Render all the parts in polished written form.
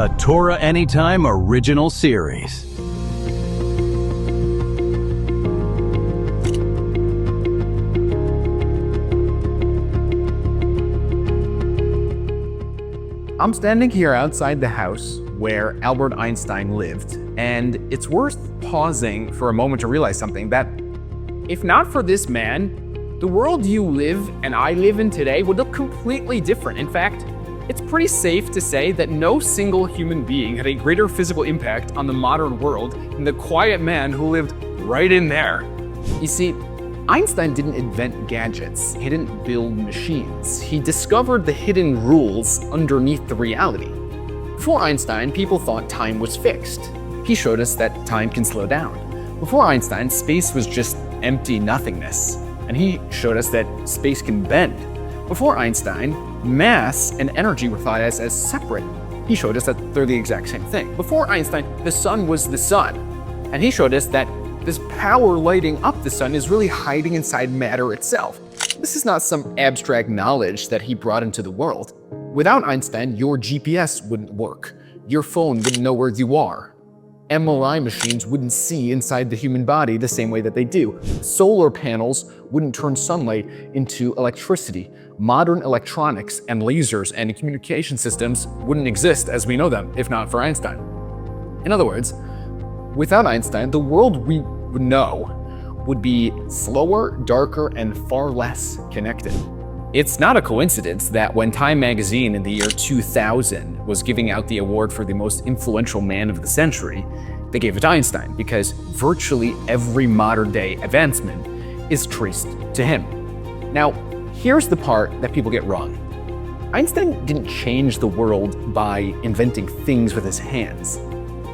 a Torah Anytime original series. I'm standing here outside the house where Albert Einstein lived, and it's worth pausing for a moment to realize something, that if not for this man, the world you live and I live in today would look completely different. In fact, it's pretty safe to say that no single human being had a greater physical impact on the modern world than the quiet man who lived right in there. You see, Einstein didn't invent gadgets, he didn't build machines. He discovered the hidden rules underneath the reality. Before Einstein, people thought time was fixed. He showed us that time can slow down. Before Einstein, space was just empty nothingness, and he showed us that space can bend. Before Einstein, mass and energy were thought as separate. He showed us that they're the exact same thing. Before Einstein, the sun was the sun, and he showed us that this power lighting up the sun is really hiding inside matter itself. This is not some abstract knowledge that he brought into the world. Without Einstein, your GPS wouldn't work. Your phone wouldn't know where you are. MRI machines wouldn't see inside the human body the same way that they do. Solar panels wouldn't turn sunlight into electricity. Modern electronics and lasers and communication systems wouldn't exist as we know them if not for Einstein. In other words, without Einstein, the world we would know would be slower, darker, and far less connected. It's not a coincidence that when Time magazine in the year 2000 was giving out the award for the most influential man of the century, they gave it to Einstein because virtually every modern day advancement is traced to him. Now, here's the part that people get wrong. Einstein didn't change the world by inventing things with his hands.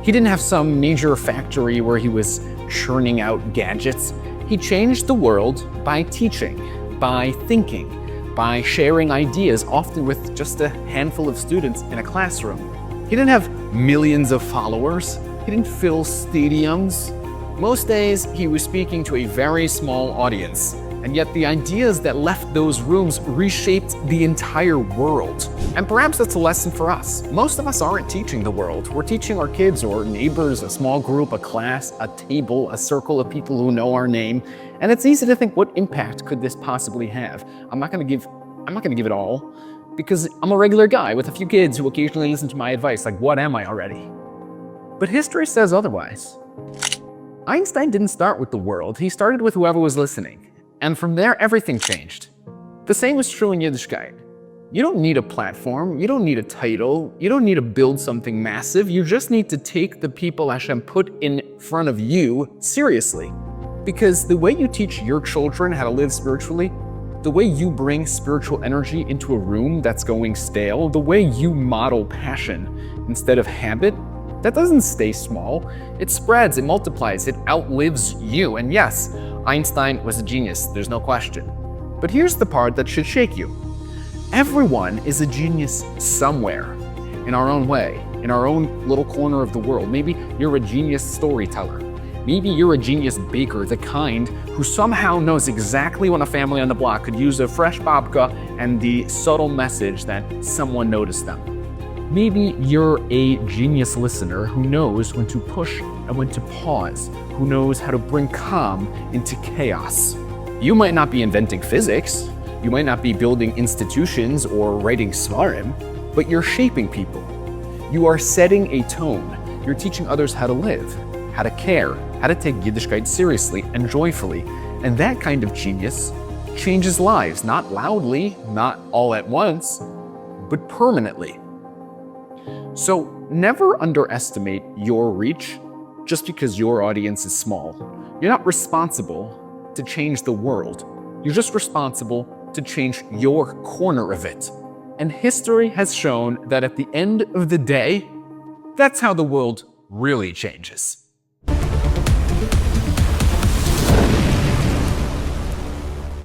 He didn't have some major factory where he was churning out gadgets. He changed the world by teaching, by thinking, by sharing ideas, often with just a handful of students in a classroom. He didn't have millions of followers. He didn't fill stadiums. Most days, he was speaking to a very small audience, and yet the ideas that left those rooms reshaped the entire world. And perhaps that's a lesson for us. Most of us aren't teaching the world. We're teaching our kids or neighbors, a small group, a class, a table, a circle of people who know our name. And it's easy to think, what impact could this possibly have? I'm not gonna give it all, because I'm a regular guy with a few kids who occasionally listen to my advice, like what am I already? But history says otherwise. Einstein didn't start with the world, he started with whoever was listening. And from there, everything changed. The same was true in Yiddishkeit. You don't need a platform, you don't need a title, you don't need to build something massive, you just need to take the people Hashem put in front of you seriously. Because the way you teach your children how to live spiritually, the way you bring spiritual energy into a room that's going stale, the way you model passion instead of habit, that doesn't stay small. It spreads, it multiplies, it outlives you. And yes, Einstein was a genius, there's no question. But here's the part that should shake you. Everyone is a genius somewhere, in our own way, in our own little corner of the world. Maybe you're a genius storyteller. Maybe you're a genius baker, the kind who somehow knows exactly when a family on the block could use a fresh babka and the subtle message that someone noticed them. Maybe you're a genius listener who knows when to push and when to pause, who knows how to bring calm into chaos. You might not be inventing physics, you might not be building institutions or writing svarim, but you're shaping people. You are setting a tone. You're teaching others how to live, how to care, how to take Yiddishkeit seriously and joyfully. And that kind of genius changes lives, not loudly, not all at once, but permanently. So never underestimate your reach just because your audience is small. You're not responsible to change the world. You're just responsible to change your corner of it. And history has shown that at the end of the day, that's how the world really changes.